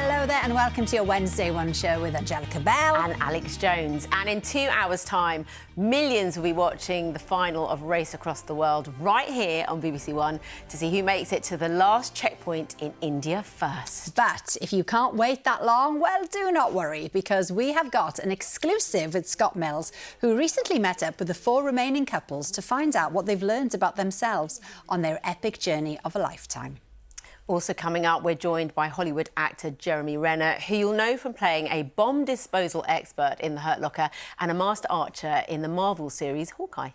Hello there and welcome to your Wednesday One show with Angelica Bell and Alex Jones. And in 2 hours' time, millions will be watching the final of Race Across the World right here on BBC One to see who makes it to the last checkpoint in India first. But if you can't wait that long, well, do not worry, because we have got an exclusive with Scott Mills, who recently met up with the 4 remaining couples to find out what they've learned about themselves on their epic journey of a lifetime. Also coming up, we're joined by Hollywood actor Jeremy Renner, who you'll know from playing a bomb disposal expert in The Hurt Locker and a master archer in the Marvel series Hawkeye.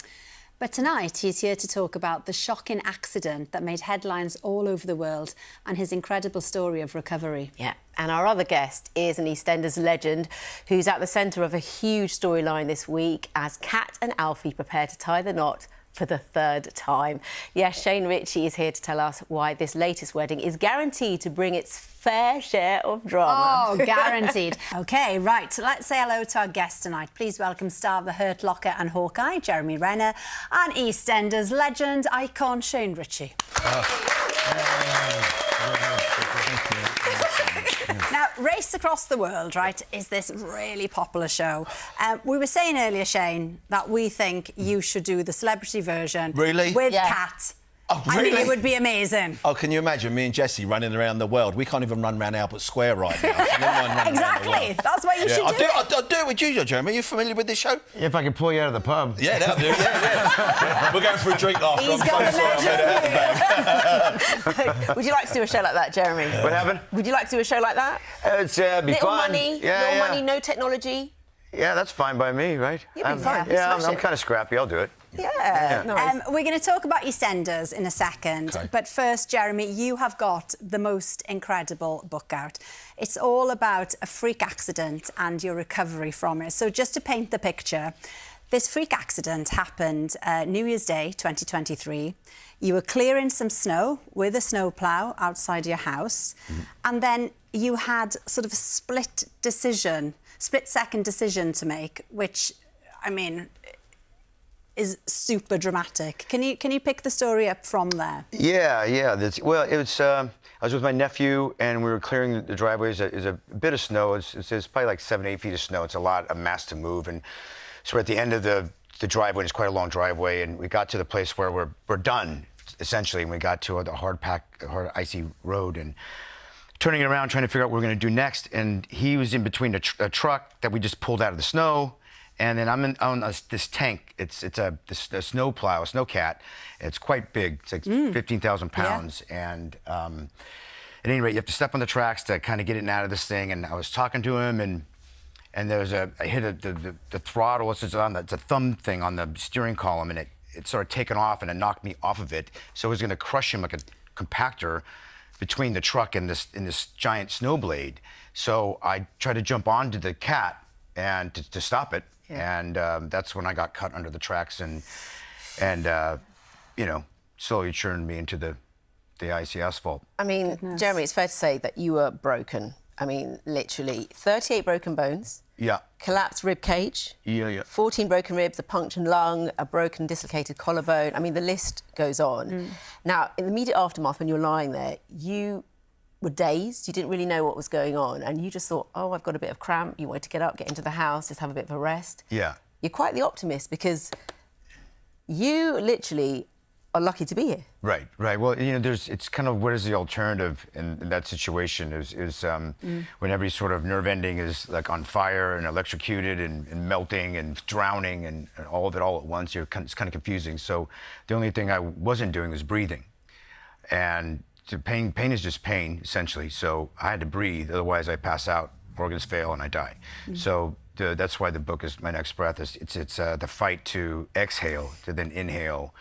But tonight, he's here to talk about the shocking accident that made headlines all over the world and his incredible story of recovery. Yeah, and our other guest is an EastEnders legend who's at the centre of a huge storyline this week as Kat and Alfie prepare to tie the knot for the 3rd time. Yes, Shane Richie is here to tell us why this latest wedding is guaranteed to bring its fair share of drama. Oh, guaranteed. OK, right, so let's say hello to our guest tonight. Please welcome star of The Hurt Locker and Hawkeye, Jeremy Renner, and EastEnders legend, icon, Shane Richie. Now, Race Across the World, right, is this really popular show. We were saying earlier, Shane, that we think you should do the celebrity version. Really? With Kat. Oh, really? I mean, it would be amazing. Oh, can you imagine me and Jessie running around the world? We can't even run around Albert Square right now. So never mind running Exactly. around the world. That's what you should do. I'll do it with you, Jeremy. Are you familiar with this show? If I can pull you out of the pub. Yeah, that'll do. Yeah. We're going for a drink after. He's got the Would you like to do a show like that, Jeremy? What happened? Would you like to do a show like that? It's be little fun. Money, Yeah, little money, no technology. Yeah, that's fine by me, right? You'd be fine. Yeah, I'm kind of scrappy. I'll do it. Yeah. Nice. We're going to talk about EastEnders in a second. Okay. But first, Jeremy, you have got the most incredible book out. It's all about a freak accident and your recovery from it. So just to paint the picture, this freak accident happened New Year's Day 2023. You were clearing some snow with a snowplow outside your house. And then you had sort of a split-second decision to make, which, I mean, is super dramatic. Can you pick the story up from there? Yeah. It was. I was with my nephew, and we were clearing the driveways. There's a bit of snow. It's probably like 7-8 feet of snow. It's a mass to move, and so we're at the end of the driveway. It's quite a long driveway, and we got to the place where we're done essentially, and we got to the hard icy road, and turning around, trying to figure out what we're going to do next. And he was in between a truck that we just pulled out of the snow. And then I'm on this tank. It's a snow plow, a snow cat. It's quite big. It's like 15,000 pounds. Yeah. And at any rate, you have to step on the tracks to kind of get it out of this thing. And I was talking to him, and I hit the throttle. It's a thumb thing on the steering column, and it started taking off, and it knocked me off of it. So it was going to crush him like a compactor between the truck and this giant snow blade. So I tried to jump onto the cat and to stop it. Yeah. And that's when I got cut under the tracks and slowly churned me into the icy asphalt. I mean, Jeremy, it's fair to say that you were broken. I mean, literally 38 broken bones. Yeah. Collapsed rib cage. Yeah. 14 broken ribs, a punctured lung, a broken, dislocated collarbone. I mean, the list goes on. Now, in the immediate aftermath, when you're lying there, you were dazed. You didn't really know what was going on, and you just thought, oh, I've got a bit of cramp. You wanted to get up, get into the house, just have a bit of a rest. Yeah. You're quite the optimist because you literally are lucky to be here. Right. Well, it's kind of what is the alternative in that situation is when every sort of nerve ending is like on fire and electrocuted and melting and drowning and all of it all at once. It's kind of confusing. So the only thing I wasn't doing was breathing, and pain is just pain, essentially. So I had to breathe, otherwise I pass out, organs fail, and I die. So that's why the book is My Next Breath. It's the fight to exhale, to then inhale,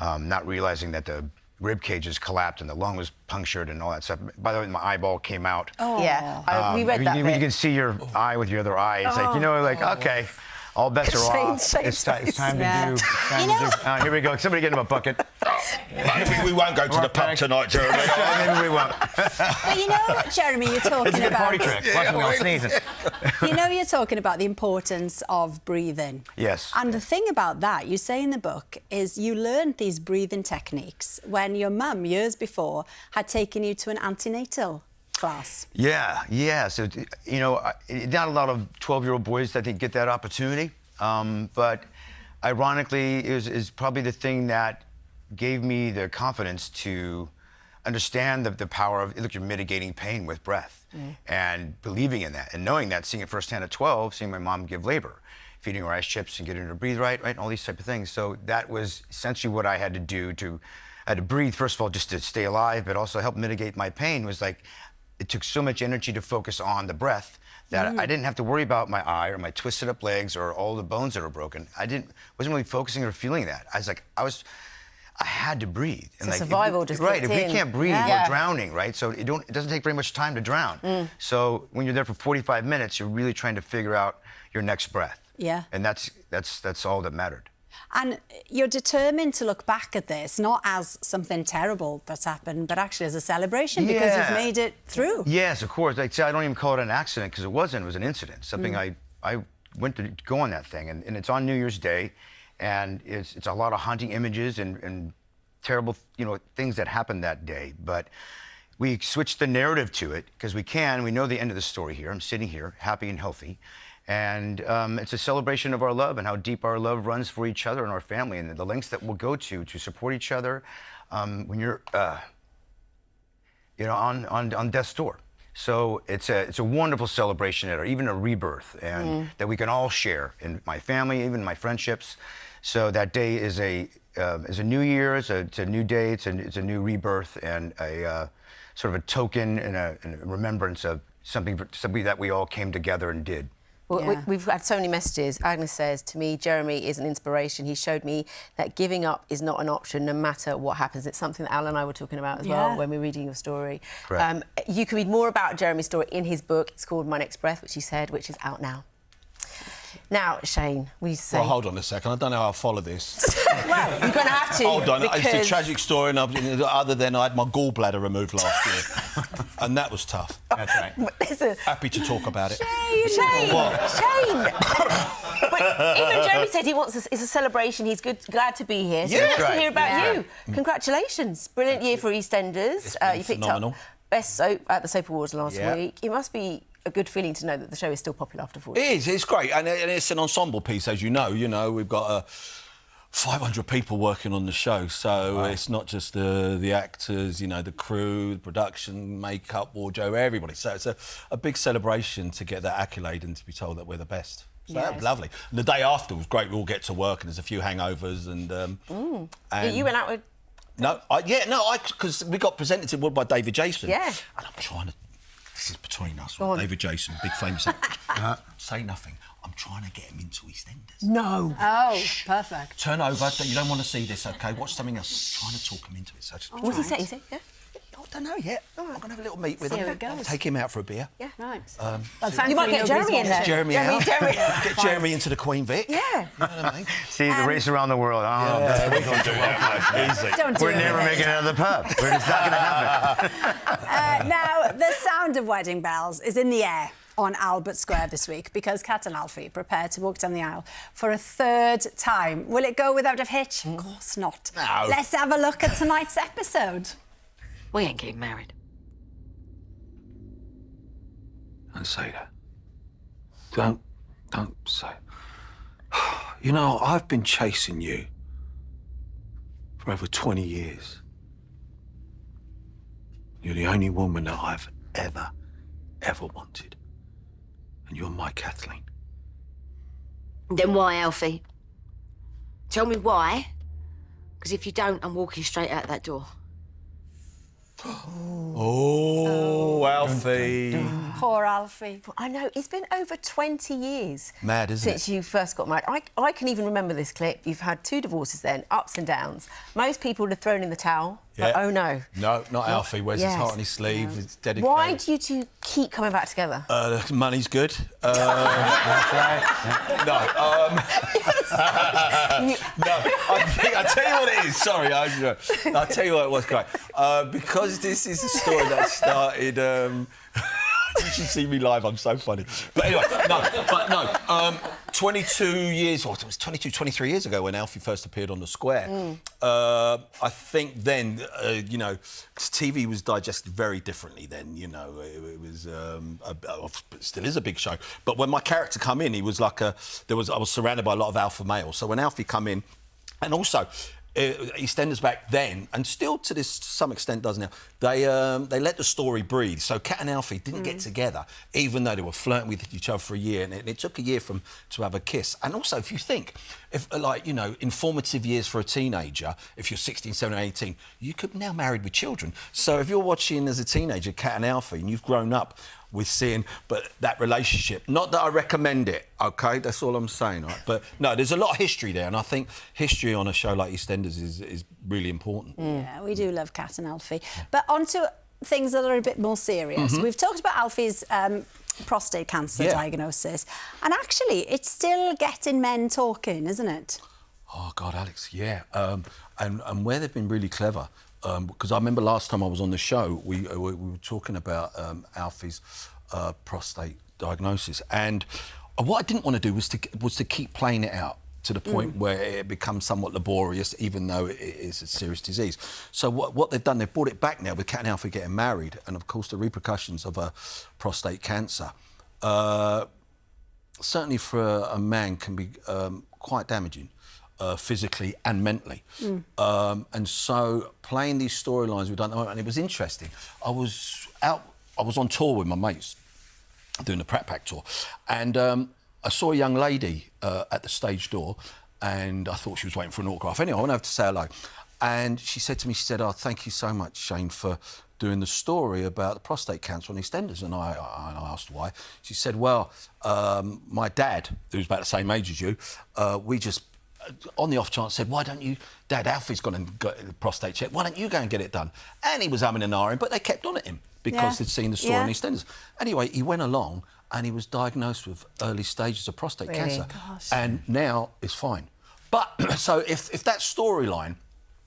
not realizing that the rib cage is collapsed and the lung was punctured and all that stuff. By the way, my eyeball came out. Oh. Yeah, we read that bit. You can see your eye with your other eye. It's okay. All bets are off. It's time to do. Here we go. Somebody get him a bucket. We won't go to the pub tonight, Jeremy. Maybe we won't. But you know, Jeremy, you're talking It's a about... party trick. Watch me all sneezing. You know, you're talking about the importance of breathing. Yes. And the thing about that, you say in the book, is you learned these breathing techniques when your mum, years before, had taken you to an antenatal. class. Yeah. So, you know, not a lot of 12-year-old boys, I think, get that opportunity. But ironically, is probably the thing that gave me the confidence to understand the power of, look, you're mitigating pain with breath. And believing in that and knowing that, seeing it firsthand at 12, seeing my mom give labor, feeding her ice chips and getting her to breathe right, and all these type of things. So that was essentially what I had to do I had to breathe, first of all, just to stay alive, but also help mitigate my pain. Was like, it took so much energy to focus on the breath that I didn't have to worry about my eye or my twisted up legs or all the bones that are broken. Wasn't really focusing or feeling that. I had to breathe. And like, survival just right. If in. we can't breathe, we're drowning, right? So it doesn't take very much time to drown. So when you're there for 45 minutes, you're really trying to figure out your next breath. Yeah. And that's all that mattered. And you're determined to look back at this, not as something terrible that's happened, but actually as a celebration because you've made it through. Yes, of course. Like, I don't even call it an accident because it wasn't. It was an incident. Something I went to go on that thing. And it's on New Year's Day. And it's a lot of haunting images and terrible, things that happened that day. But we switched the narrative to it because we know the end of the story here. I'm sitting here, happy and healthy. And it's a celebration of our love and how deep our love runs for each other and our family and the lengths that we'll go to support each other when you're, on death's door. So it's a wonderful celebration or even a rebirth and that we can all share in my family, even my friendships. So that day is a new year, it's a new day, it's a new rebirth and a sort of a token and a remembrance of something that we all came together and did. Well, we've had so many messages. Agnes says, to me, Jeremy is an inspiration. He showed me that giving up is not an option no matter what happens. It's something that Al and I were talking about as well when we were reading your story. You can read more about Jeremy's story in his book. It's called My Next Breath, which is out now. Now, Shane, we say... Well, hold on a second. I don't know how I follow this. Well, you're going to have to. Hold on. Because... It's a tragic story, and other than I had my gallbladder removed last year. And that was tough. That's right. Listen, happy to talk about it. Shane! But even Jeremy said it's a celebration. He's glad to be here. So let's hear about you. Congratulations. Brilliant year for EastEnders. You picked up Best Soap at the Soap Awards last week. It must be a good feeling to know that the show is still popular after 4 years. It is. It's great. And it's an ensemble piece, as you know. We've got 500 people working on the show. So it's not just the actors, the crew, the production, makeup, wardrobe, everybody. So it's a big celebration to get that accolade and to be told that we're the best. So that was lovely. And the day after was great. We all get to work and there's a few hangovers and you went out with... because we got presented to by David Jason. Yeah. And I'm trying to... This is between us, right? David Jason, big famous actor. Say nothing. I'm trying to get him into EastEnders. No. Oh, perfect. Turn over. You don't want to see this, OK? Watch something else. I'm trying to talk him into it. So What's he say? He said, I don't know yet. I'm going to have a little meet with See him. how it goes. Take him out for a beer. Yeah, right. You might get Jeremy in there. Get Jeremy out. Get Jeremy into the Queen Vic. Yeah. You know what I mean? See, the race around the world. We can't do that. We're never making it out of the pub. It's not going to happen. Now, the sound of wedding bells is in the air on Albert Square this week because Kat and Alfie prepare to walk down the aisle for a third time. Will it go without a hitch? Of course not. No. Let's have a look at tonight's episode. We ain't getting married. Don't say that. Don't say it. I've been chasing you for over 20 years. You're the only woman that I've ever wanted. And you're my Kathleen. Then why, Alfie? Tell me why. Because if you don't, I'm walking straight out that door. Oh, Alfie. Poor Alfie. I know, it's been over 20 years Mad, isn't since you first got married. I can even remember this clip. You've had 2 divorces then, ups and downs. Most people would have thrown in the towel. But, oh, no. No, not Alfie. Wears his heart on his sleeve. It's dedicated. Why do you two keep coming back together? Money's good. No. I'll tell you what it is. Sorry, I'll tell you what it was, great. Because this is a story that started... you should see me live, I'm so funny. But anyway, 22 years, or it was 22, 23 years ago when Alfie first appeared on the square. I think then, you know, 'cause TV was digested very differently then, you know. It was, it still is a big show. But when my character come in, he was like I was surrounded by a lot of alpha males. So when Alfie come in, and also, EastEnders back then, and still to some extent does now, they let the story breathe. So Kat and Alfie didn't get together, even though they were flirting with each other for a year, and it took a year to have a kiss. And also, if you think, like, you know, informative years for a teenager, if you're 16, 17, 18, you could now married with children. So if you're watching as a teenager, Kat and Alfie, and you've grown up with seeing that relationship. Not that I recommend it, OK? That's all I'm saying, right? But no, there's a lot of history there, and I think history on a show like EastEnders is really important. Yeah, we do love Kat and Alfie. But on to things that are a bit more serious. We've talked about Alfie's prostate cancer diagnosis, and actually it's still getting men talking, isn't it? Oh, God, Alex, yeah. And where they've been really clever, because I remember last time I was on the show, we were talking about Alfie's prostate diagnosis, and what I didn't want to do was to keep playing it out to the point where it becomes somewhat laborious, even though it is a serious disease. So what they've done, they've brought it back now with Kat and Alfie getting married, and of course the repercussions of prostate cancer, certainly for a man, can be quite damaging. Physically and mentally. And so playing these storylines we've done, and it was interesting. I was on tour with my mates, doing the Pratt Pack tour, and I saw a young lady at the stage door, and I thought she was waiting for an autograph. Anyway, I went over to say hello, and she said to me, oh, thank you so much, Shane, for doing the story about the prostate cancer on EastEnders. And I asked why. She said, well, my dad, who's about the same age as you, we just, on the off chance, said, why don't you, Dad, Alfie's gone and got a prostate check, why don't you go and get it done? And he was having an ahhing, but they kept on at him because they'd seen the story on EastEnders. Anyway, he went along and he was diagnosed with early stages of prostate cancer. Gosh. And now it's fine. But, so if that storyline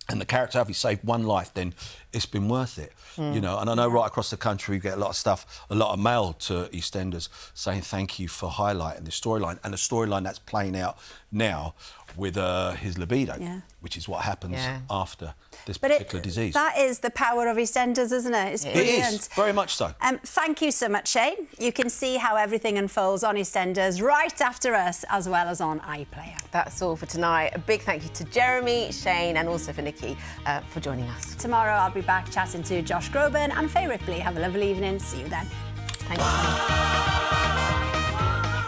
and the character Alfie saved one life, then it's been worth it, you know. And I know right across the country we get a lot of stuff, a lot of mail to EastEnders saying thank you for highlighting this storyline, and the storyline that's playing out now with his libido, which is what happens after this particular disease. That is the power of EastEnders, isn't it? It's brilliant. It is, very much so. Thank you so much, Shane. You can see how everything unfolds on EastEnders right after us, as well as on iPlayer. That's all for tonight. A big thank you to Jeremy, Shane and also for Nikki for joining us. Tomorrow I'll be back chatting to Josh Groban and Faye Ripley. Have a lovely evening. See you then. Thank you.